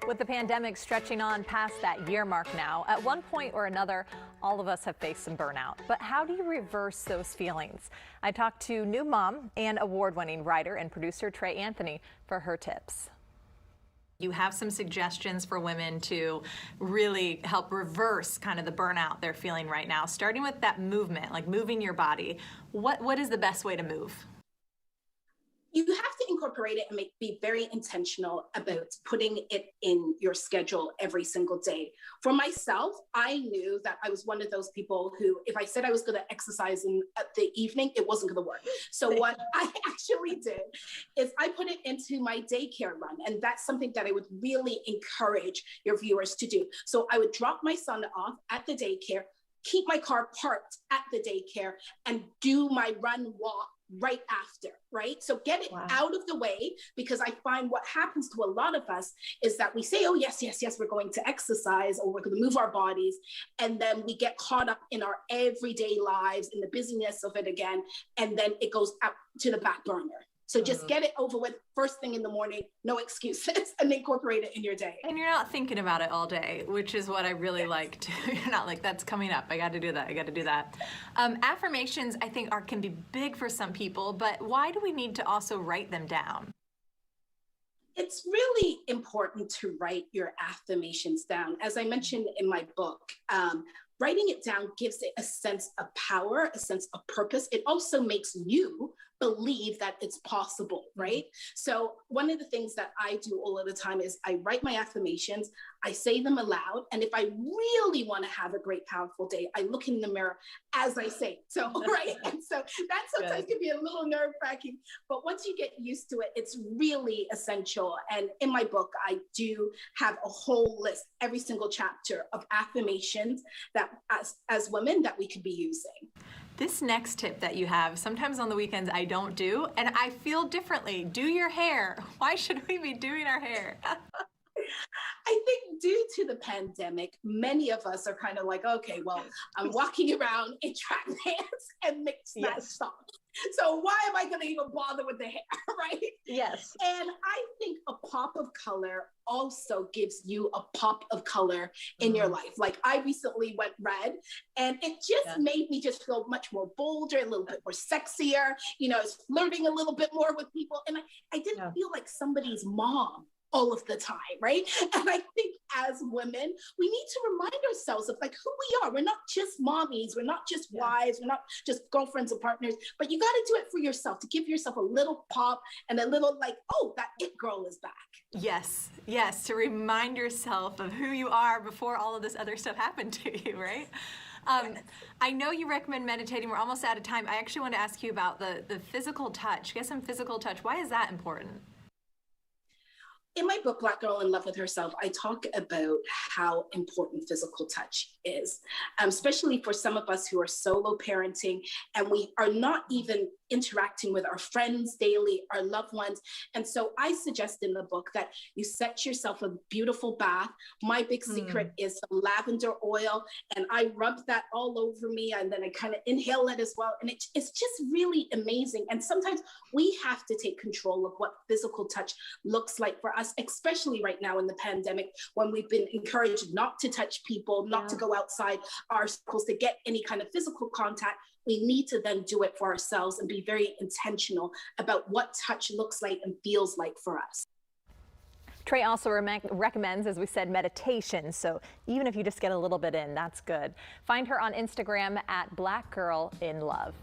With the pandemic stretching on past that year mark now, at one point or another, all of us have faced some burnout. But how do you reverse those feelings? I talked to new mom and award-winning writer and producer Trey Anthony for her tips. You have some suggestions for women to really help reverse kind of the burnout they're feeling right now, starting with that movement, like moving your body. What is the best way to move? You have to incorporate it and be very intentional about putting it in your schedule every single day. For myself, I knew that I was one of those people who, if I said I was going to exercise in the evening, it wasn't going to work. So what I actually did is I put it into my daycare run. And that's something that I would really encourage your viewers to do. So I would drop my son off at the daycare, keep my car parked at the daycare, and do my run walk right after, right? So get it out of the way, because I find what happens to a lot of us is that we say, oh, yes, we're going to exercise or we're going to move our bodies. And then we get caught up in our everyday lives, in the busyness of it again. And then it goes up to the back burner. So just get it over with first thing in the morning, no excuses, and incorporate it in your day. And you're not thinking about it all day, which is what I really like to. You're not like, that's coming up, I got to do that, I got to do that. Affirmations, I think, can be big for some people, but why do we need to also write them down? It's really important to write your affirmations down. As I mentioned in my book, writing it down gives it a sense of power, a sense of purpose. It also makes you believe that it's possible, right? So one of the things that I do all of the time is I write my affirmations, I say them aloud, and if I really want to have a great, powerful day, I look in the mirror as I say it. So, right? And so that sometimes can be a little nerve-wracking, but once you get used to it, it's really essential. And in my book, I do have a whole list, every single chapter of affirmations that as women that we could be using. This next tip that you have, sometimes on the weekends I don't do, and I feel differently. Do your hair. Why should we be doing our hair? I think due to the pandemic, many of us are kind of like, okay, well, I'm walking around in track pants and mixed match tops. So why am I going to even bother with the hair, right? Yes. And I think a pop of color also gives you a pop of color in your life. Like I recently went red, and it just made me just feel much more bolder, a little bit more sexier, flirting a little bit more with people. And I didn't feel like somebody's mom all of the time, right? And I think as women, we need to remind ourselves of like who we are. We're not just mommies, we're not just wives, we're not just girlfriends or partners, but you got to do it for yourself, to give yourself a little pop and a little like, oh, that it girl is back. Yes, to remind yourself of who you are before all of this other stuff happened to you, right? I know you recommend meditating. We're almost out of time. I actually want to ask you about the physical touch. Get some physical touch. Why is that important? In my book, Black Girl in Love with Herself, I talk about how important physical touch is, especially for some of us who are solo parenting and we are not even interacting with our friends daily, our loved ones. And so I suggest in the book that you set yourself a beautiful bath. My big secret is some lavender oil, and I rub that all over me, and then I kind of inhale it as well. And it's just really amazing. And sometimes we have to take control of what physical touch looks like for us, especially right now in the pandemic, when we've been encouraged not to touch people, not to go outside our circles, to get any kind of physical contact. We need to then do it for ourselves and be very intentional about what touch looks like and feels like for us. Trey also recommends, as we said, meditation. So even if you just get a little bit in, that's good. Find her on Instagram at Black Girl in Love.